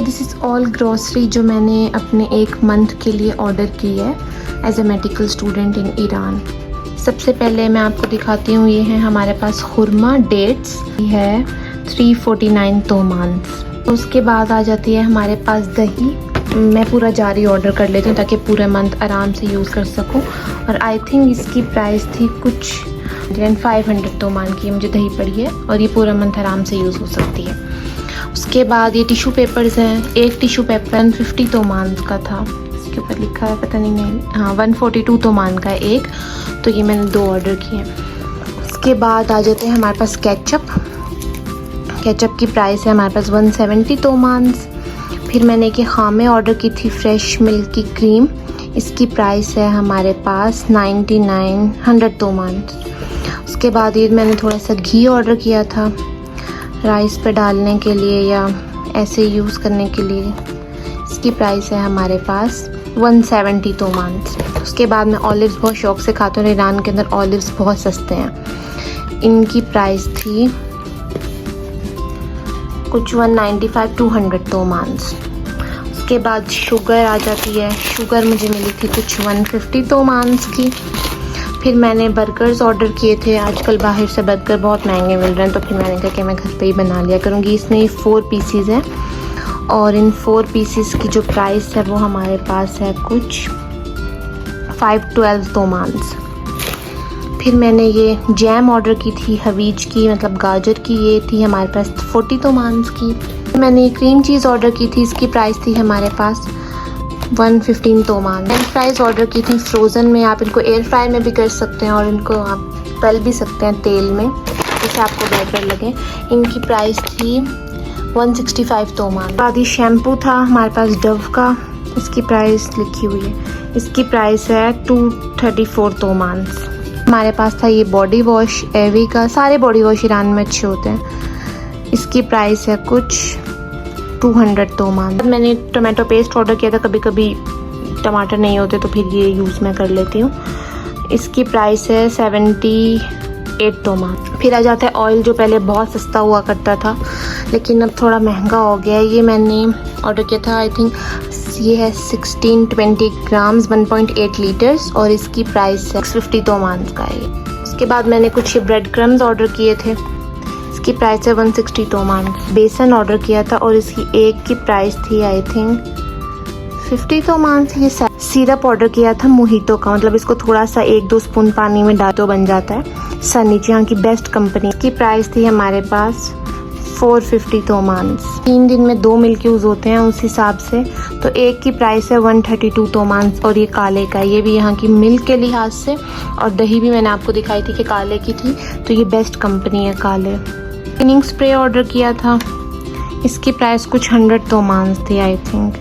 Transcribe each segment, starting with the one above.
This is all grocery जो मैंने अपने 1 मंथ के लिए ऑर्डर की है as a medical student in Iran. सबसे पहले मैं आपको दिखाती हूँ, ये है हमारे पास खुरमा डेट्स, ये है 349 तोमांस। उसके बाद आ जाती है हमारे पास दही। मैं पूरा जारी ऑर्डर कर लेती हूँ ताकि पूरे मंथ आराम से यूज़ कर सकूँ। और आई थिंक इसकी प्राइस थी कुछ 500 तोमान की मुझे दही पड़ी है, और ये पूरा मंथ आराम से यूज़ हो सकती है। उसके बाद ये टिशू पेपर्स हैं। एक टिशू पेपर 150 तोमान का था, इसके ऊपर लिखा है पता नहीं, हाँ 142 तोमान का है एक, तो ये मैंने 2 ऑर्डर किए। उसके बाद आ जाते हैं हमारे पास केचप की प्राइस है हमारे पास 170 तोमांस। फिर मैंने एक खामे ऑर्डर की थी फ्रेश मिल्क की क्रीम, इसकी प्राइस है हमारे पास 100 तोमांस। उसके बाद ये मैंने थोड़ा सा घी ऑर्डर किया था राइस पे डालने के लिए या ऐसे यूज़ करने के लिए, इसकी प्राइस है हमारे पास 170 तोमांस। उसके बाद मैं ऑलिव्स बहुत शौक से खाती हूँ, ईरान के अंदर ऑलिव्स बहुत सस्ते हैं। इनकी प्राइस थी कुछ 195-200 तोमांस। उसके बाद शुगर आ जाती है, शुगर मुझे मिली थी कुछ 150 तोमांस की। फिर मैंने बर्गर्स ऑर्डर किए थे, आजकल बाहर से बर्गर बहुत महंगे मिल रहे हैं, तो फिर मैंने कहा कि मैं घर पे ही बना लिया करूँगी। इसमें ये 4 पीसीज हैं, और इन 4 पीसीज की जो प्राइस है वो हमारे पास है कुछ 512 तोमांस। फिर मैंने ये जैम ऑर्डर की थी हवीज की, मतलब गाजर की, ये थी हमारे पास 40 तोमांस की। मैंने ये क्रीम चीज़ ऑर्डर की थी, इसकी प्राइस थी हमारे पास 115 तोमान। फ्रेंच फ्राइज़ ऑर्डर की थी फ्रोज़न में, आप इनको एयर फ्राई में भी कर सकते हैं और इनको आप तल भी सकते हैं तेल में, जैसे आपको बेटर लगे। इनकी प्राइस थी 165 तोमान। बाद ही शैम्पू था हमारे पास डव का, इसकी प्राइस लिखी हुई है, इसकी प्राइस है 234 तोमांस। हमारे पास था ये बॉडी वॉश एवी का, सारे बॉडी वॉश ईरान में अच्छे होते हैं, इसकी प्राइस है कुछ 200 तोमान। मैंने टोमेटो पेस्ट ऑर्डर किया था, कभी कभी टमाटर नहीं होते तो फिर ये यूज़ मैं कर लेती हूँ, इसकी प्राइस है 78 तोमान। फिर आ जाता है ऑयल, जो पहले बहुत सस्ता हुआ करता था लेकिन अब थोड़ा महंगा हो गया है। ये मैंने ऑर्डर किया था, आई थिंक ये है 1620 ग्राम्स 1.8 लीटर्स, और इसकी प्राइस है 650 तोमान का है। उसके बाद मैंने कुछ ब्रेड क्रम्स ऑर्डर किए थे, इसकी प्राइस है 160 तोमान। बेसन ऑर्डर किया था और इसकी एक की प्राइस थी आई थिंक 50 तोमान। ये सिरप ऑर्डर किया था मोहितो का, मतलब इसको थोड़ा सा 1-2 स्पून पानी में डाल तो बन जाता है। सनीच यहाँ की बेस्ट कंपनी, इसकी प्राइस थी हमारे पास 450 तोमान। 3 दिन में 2 मिल्क यूज़ होते हैं उस हिसाब से, तो एक की प्राइस है 132 तोमान। और ये काले का, ये भी यहाँ की मिल्क के लिहाज से, और दही भी मैंने आपको दिखाई थी कि काले की थी, तो ये बेस्ट कंपनी है काले। क्लीनिंग स्प्रे ऑर्डर किया था, इसकी प्राइस कुछ 100 तोमान थी आई थिंक।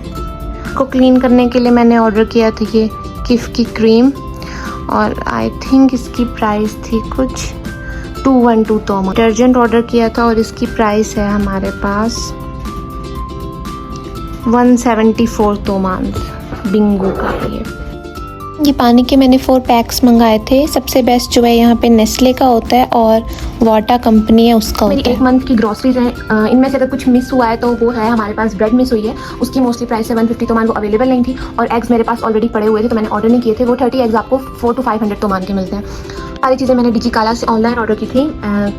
को क्लीन करने के लिए मैंने ऑर्डर किया था ये किफ की क्रीम, और आई थिंक इसकी प्राइस थी कुछ 212 तोमान। डिटर्जेंट ऑर्डर किया था और इसकी प्राइस है हमारे पास 174 तोमान बिंगो का। ये पानी के मैंने 4 पैक्स मंगाए थे। सबसे बेस्ट जो है यहाँ पे नेस्ले का होता है और वाटा कंपनी है उसका होता है। 1 मंथ की ग्रॉसरीज हैं, इनमें से अगर कुछ मिस हुआ है तो वो है हमारे पास ब्रेड मिस हुई है, उसकी मोस्टली प्राइस है 150 तोमान, वो अवेलेबल नहीं थी। और एग्स मेरे पास ऑलरेडी पड़े हुए थे तो मैंने ऑर्डर नहीं किए थे, वो 30 एग्स आपको 400 to 500 तोमान के मिलते हैं। सारी चीज़ें मैंने डिजी काला से ऑनलाइन ऑर्डर की थी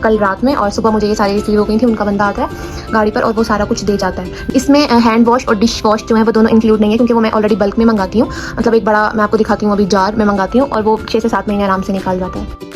कल रात में, और सुबह मुझे ये सारी रिसीव हो गई थी। उनका बंदा आता है गाड़ी पर और वो सारा कुछ दे जाता है। इसमें हैंड वॉश और डिश वॉश जो है वो दोनों इंक्लूड नहीं है, क्योंकि वो मैं ऑलरेडी बल्क में मंगाती हूँ, मतलब एक बड़ा मैं आपको दिखाती हूँ अभी जार में मंगाती हूँ, और वो 6 से 7 महीने आराम से निकाल जाता है।